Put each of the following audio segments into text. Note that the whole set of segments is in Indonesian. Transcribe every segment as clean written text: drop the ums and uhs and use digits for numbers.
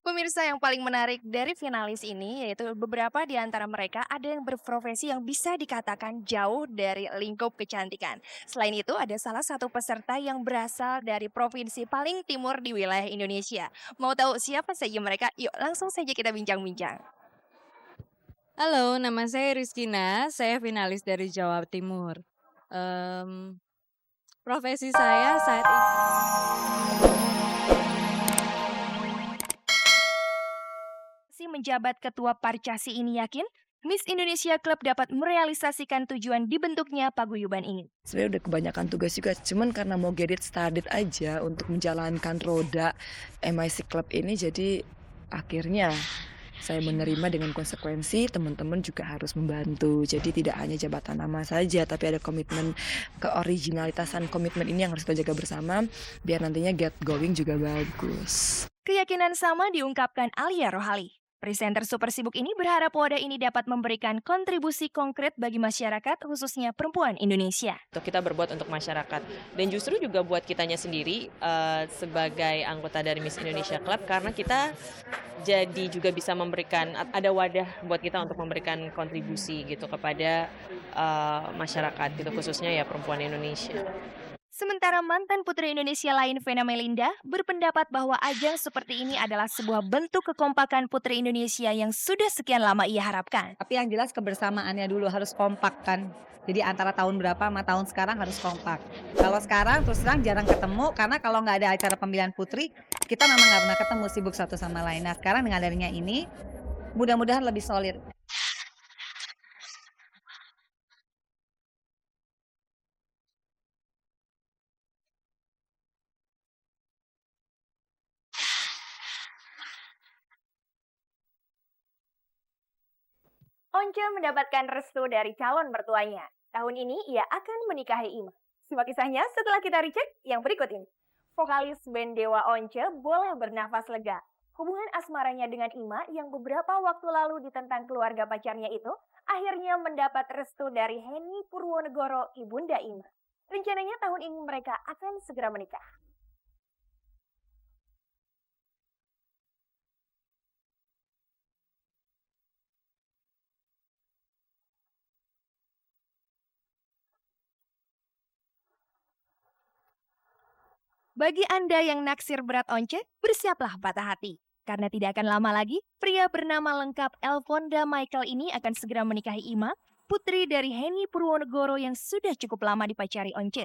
Pemirsa yang paling menarik dari finalis ini yaitu beberapa di antara mereka ada yang berprofesi yang bisa dikatakan jauh dari lingkup kecantikan. Selain itu ada salah satu peserta yang berasal dari provinsi paling timur di wilayah Indonesia. Mau tahu siapa saja mereka? Yuk langsung saja kita bincang-bincang. Halo, nama saya Rizkina, saya finalis dari Jawa Timur. Mmm, Profesi saya saat ini Si menjabat ketua Parcasi ini yakin Miss Indonesia Club dapat merealisasikan tujuan dibentuknya paguyuban ini. Sebenarnya udah kebanyakan tugas juga, cuman karena mau get it started aja untuk menjalankan roda MIC Club ini, jadi akhirnya saya menerima dengan konsekuensi, teman-teman juga harus membantu. Jadi tidak hanya jabatan nama saja, tapi ada komitmen keoriginalitasan komitmen ini yang harus kita jaga bersama, biar nantinya get going juga bagus. Keyakinan sama diungkapkan Alia Rohali. Presenter super sibuk ini berharap wadah ini dapat memberikan kontribusi konkret bagi masyarakat, khususnya perempuan Indonesia. Untuk kita berbuat untuk masyarakat dan justru juga buat kitanya sendiri sebagai anggota dari Miss Indonesia Club karena kita jadi juga bisa memberikan ada wadah buat kita untuk memberikan kontribusi gitu kepada masyarakat gitu khususnya ya perempuan Indonesia. Sementara mantan putri Indonesia lain Vena Melinda berpendapat bahwa ajang seperti ini adalah sebuah bentuk kekompakan putri Indonesia yang sudah sekian lama ia harapkan. Tapi yang jelas kebersamaannya dulu harus kompak kan. Jadi antara tahun berapa sama tahun sekarang harus kompak. Kalau sekarang terus terang jarang ketemu karena kalau nggak ada acara pemilihan putri, kita memang nggak pernah ketemu sibuk satu sama lain. Nah sekarang dengan adanya ini, mudah-mudahan lebih solid. Once mendapatkan restu dari calon mertuanya. Tahun ini ia akan menikahi Ima. Simak kisahnya setelah kita recheck yang berikut ini. Vokalis band Dewa Once boleh bernafas lega. Hubungan asmaranya dengan Ima yang beberapa waktu lalu ditentang keluarga pacarnya itu akhirnya mendapat restu dari Henny Purwonegoro, ibunda Ima. Rencananya tahun ini mereka akan segera menikah. Bagi Anda yang naksir berat once, bersiaplah patah hati. Karena tidak akan lama lagi, pria bernama lengkap Elfonda Michael ini akan segera menikahi Ima, putri dari Henny Purwonegoro yang sudah cukup lama dipacari Once.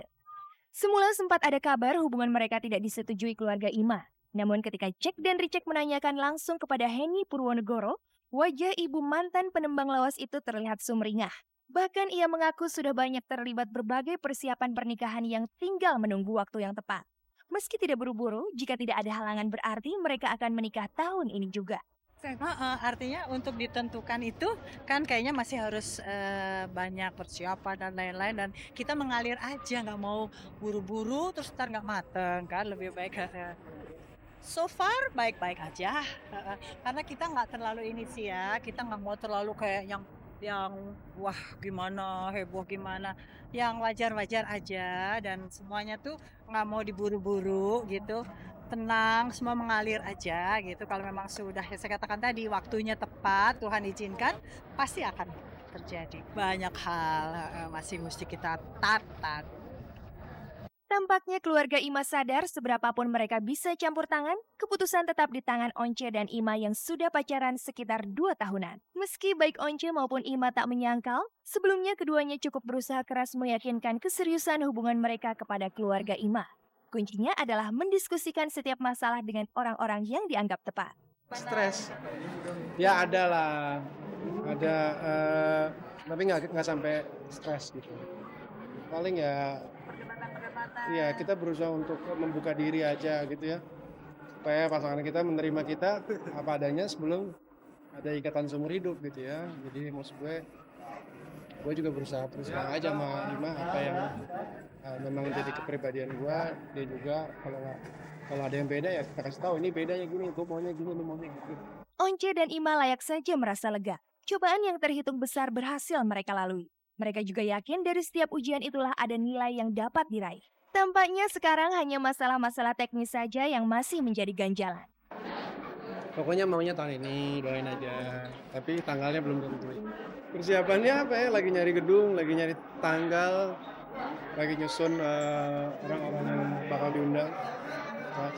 Semula sempat ada kabar hubungan mereka tidak disetujui keluarga Ima. Namun ketika cek dan recheck menanyakan langsung kepada Henny Purwonegoro, wajah ibu mantan penembang lawas itu terlihat sumringah. Bahkan ia mengaku sudah banyak terlibat berbagai persiapan pernikahan yang tinggal menunggu waktu yang tepat. Meski tidak buru-buru, jika tidak ada halangan berarti mereka akan menikah tahun ini juga. Heeh, artinya untuk ditentukan itu kan kayaknya masih harus banyak persiapan dan lain-lain dan kita mengalir aja nggak mau buru-buru terus ntar nggak mateng kan lebih baik so far baik-baik aja karena kita nggak terlalu ini sih ya kita nggak mau terlalu kayak yang wah gimana heboh gimana yang wajar-wajar aja dan semuanya tuh nggak mau diburu-buru gitu tenang, semua mengalir aja gitu. Kalau memang sudah ya saya katakan tadi waktunya tepat, Tuhan izinkan, pasti akan terjadi. Banyak hal masih mesti kita tata. Tampaknya keluarga Ima sadar seberapapun mereka bisa campur tangan, keputusan tetap di tangan Once dan Ima yang sudah pacaran sekitar 2 tahunan. Meski baik Once maupun Ima tak menyangkal, sebelumnya keduanya cukup berusaha keras meyakinkan keseriusan hubungan mereka kepada keluarga Ima. Kuncinya adalah mendiskusikan setiap masalah dengan orang-orang yang dianggap tepat. Stres, ya ada lah, ada, tapi nggak sampai stres gitu. Paling ya, ya kita berusaha untuk membuka diri aja gitu ya, supaya pasangan kita menerima kita apa adanya sebelum ada ikatan seumur hidup gitu ya. Jadi maksud gue juga berusaha terus terang aja sama Ima apa yang memang jadi kepribadian gue, dia juga kalau ada yang beda ya kita kasih tahu ini bedanya gini, gue maunya gini, lu maunya gitu. Once dan Ima layak saja merasa lega. Cobaan yang terhitung besar berhasil mereka lalui. Mereka juga yakin dari setiap ujian itulah ada nilai yang dapat diraih. Tampaknya sekarang hanya masalah-masalah teknis saja yang masih menjadi ganjalan. Pokoknya maunya tahun ini, doain aja. Tapi tanggalnya belum tentu. Persiapannya apa ya? Lagi nyari gedung, lagi nyari tanggal, lagi nyusun orang-orang yang bakal diundang. Nah,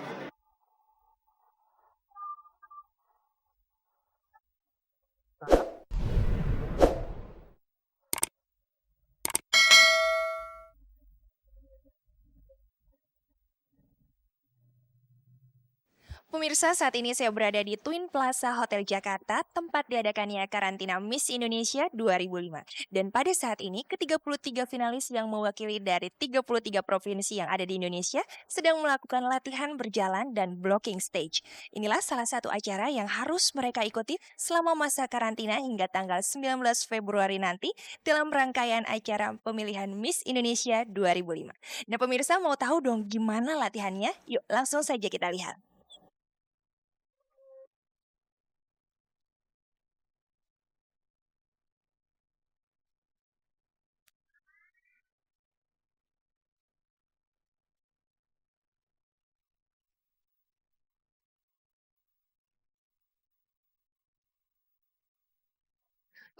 Pemirsa, saat ini saya berada di Twin Plaza Hotel Jakarta, tempat diadakannya karantina Miss Indonesia 2005. Dan pada saat ini, ke-33 finalis yang mewakili dari 33 provinsi yang ada di Indonesia sedang melakukan latihan berjalan dan blocking stage. Inilah salah satu acara yang harus mereka ikuti selama masa karantina hingga tanggal 19 Februari nanti dalam rangkaian acara pemilihan Miss Indonesia 2005. Nah, pemirsa mau tahu dong gimana latihannya? Yuk, langsung saja kita lihat.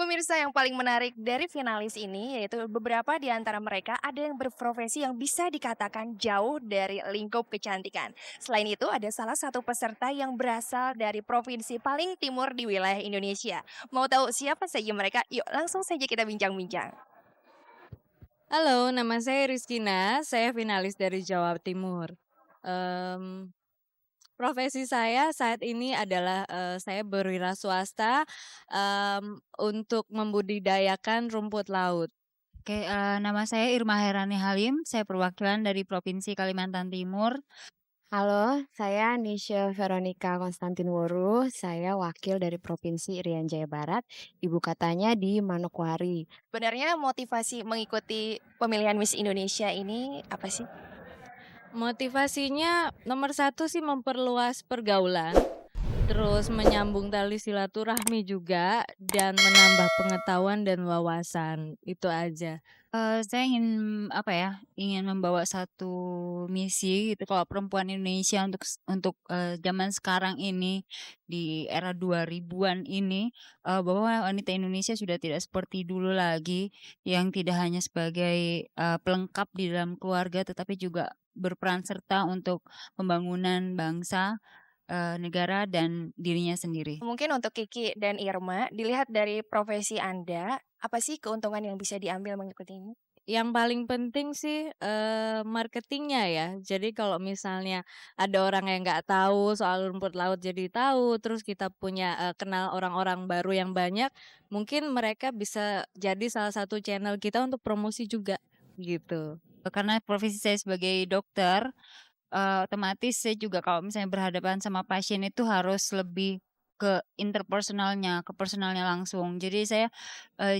Pemirsa, yang paling menarik dari finalis ini yaitu beberapa di antara mereka ada yang berprofesi yang bisa dikatakan jauh dari lingkup kecantikan. Selain itu ada salah satu peserta yang berasal dari provinsi paling timur di wilayah Indonesia. Mau tahu siapa saja mereka? Yuk langsung saja kita bincang-bincang. Halo, nama saya Rizkina, saya finalis dari Jawa Timur. Em, Profesi saya saat ini adalah, saya berwira swasta, untuk membudidayakan rumput laut. Oke, nama saya Irma Herani Halim, saya perwakilan dari Provinsi Kalimantan Timur. Halo, saya Nisha Veronica Konstantinworu. Saya wakil dari Provinsi Irian Jaya Barat. Ibu kotanya di Manokwari. Sebenarnya motivasi mengikuti pemilihan Miss Indonesia ini apa sih? Motivasinya nomor satu sih memperluas pergaulan, terus menyambung tali silaturahmi juga, dan menambah pengetahuan dan wawasan, itu aja. Saya ingin ingin membawa satu misi gitu kalau perempuan Indonesia untuk zaman sekarang ini di era 2000-an ini, bahwa wanita Indonesia sudah tidak seperti dulu lagi yang tidak hanya sebagai pelengkap di dalam keluarga tetapi juga berperan serta untuk pembangunan bangsa, negara dan dirinya sendiri. Mungkin untuk Kiki dan Irma, dilihat dari profesi Anda, apa sih keuntungan yang bisa diambil mengikuti ini? Yang paling penting sih, marketingnya ya. Jadi kalau misalnya ada orang yang nggak tahu soal rumput laut jadi tahu, terus kita punya, kenal orang-orang baru yang banyak, mungkin mereka bisa jadi salah satu channel kita untuk promosi juga, gitu. Karena profesi saya sebagai dokter, otomatis saya juga kalau misalnya berhadapan sama pasien itu harus lebih ke interpersonalnya, ke personalnya langsung. Jadi saya,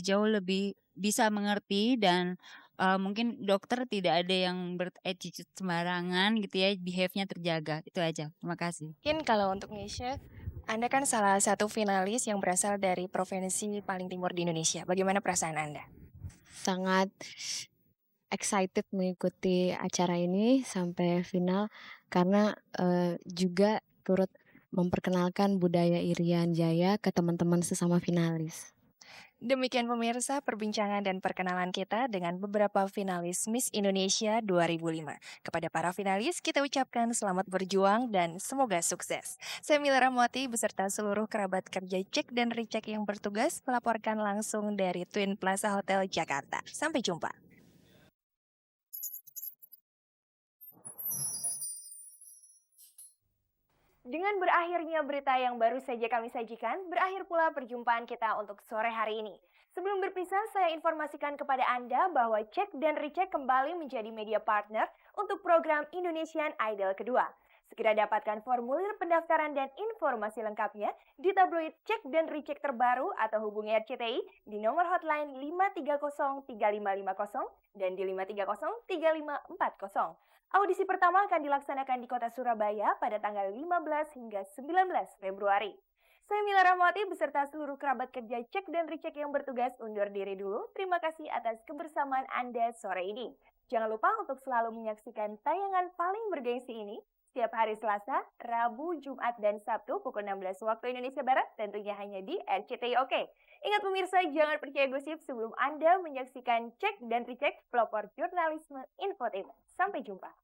jauh lebih bisa mengerti dan, mungkin dokter tidak ada yang ber-attitude sembarangan gitu ya, behave-nya terjaga, itu aja. Terima kasih. Mungkin kalau untuk Nisha, Anda kan salah satu finalis yang berasal dari provinsi paling timur di Indonesia. Bagaimana perasaan Anda? Sangat excited mengikuti acara ini sampai final karena juga turut memperkenalkan budaya Irian Jaya ke teman-teman sesama finalis. Demikian pemirsa perbincangan dan perkenalan kita dengan beberapa finalis Miss Indonesia 2005. Kepada para finalis kita ucapkan selamat berjuang dan semoga sukses. Saya Mila Ramwati beserta seluruh kerabat kerja cek dan recheck yang bertugas melaporkan langsung dari Twin Plaza Hotel Jakarta. Sampai jumpa. Dengan berakhirnya berita yang baru saja kami sajikan, berakhir pula perjumpaan kita untuk sore hari ini. Sebelum berpisah, saya informasikan kepada Anda bahwa Cek dan Recheck kembali menjadi media partner untuk program Indonesian Idol kedua. Segera dapatkan formulir pendaftaran dan informasi lengkapnya di tabloid Cek dan Recheck terbaru atau hubungi RCTI di nomor hotline 530-3550 dan di 530-3540. Audisi pertama akan dilaksanakan di kota Surabaya pada tanggal 15 hingga 19 Februari. Saya Mila Ramwati beserta seluruh kerabat kerja Cek dan Recheck yang bertugas undur diri dulu. Terima kasih atas kebersamaan Anda sore ini. Jangan lupa untuk selalu menyaksikan tayangan paling bergengsi ini setiap hari Selasa, Rabu, Jumat, dan Sabtu pukul 16 waktu Indonesia Barat, tentunya hanya di RCTI Oke. Ingat pemirsa, jangan percaya gosip sebelum Anda menyaksikan Cek dan Recheck pelopor jurnalisme infotainment. Sampai jumpa.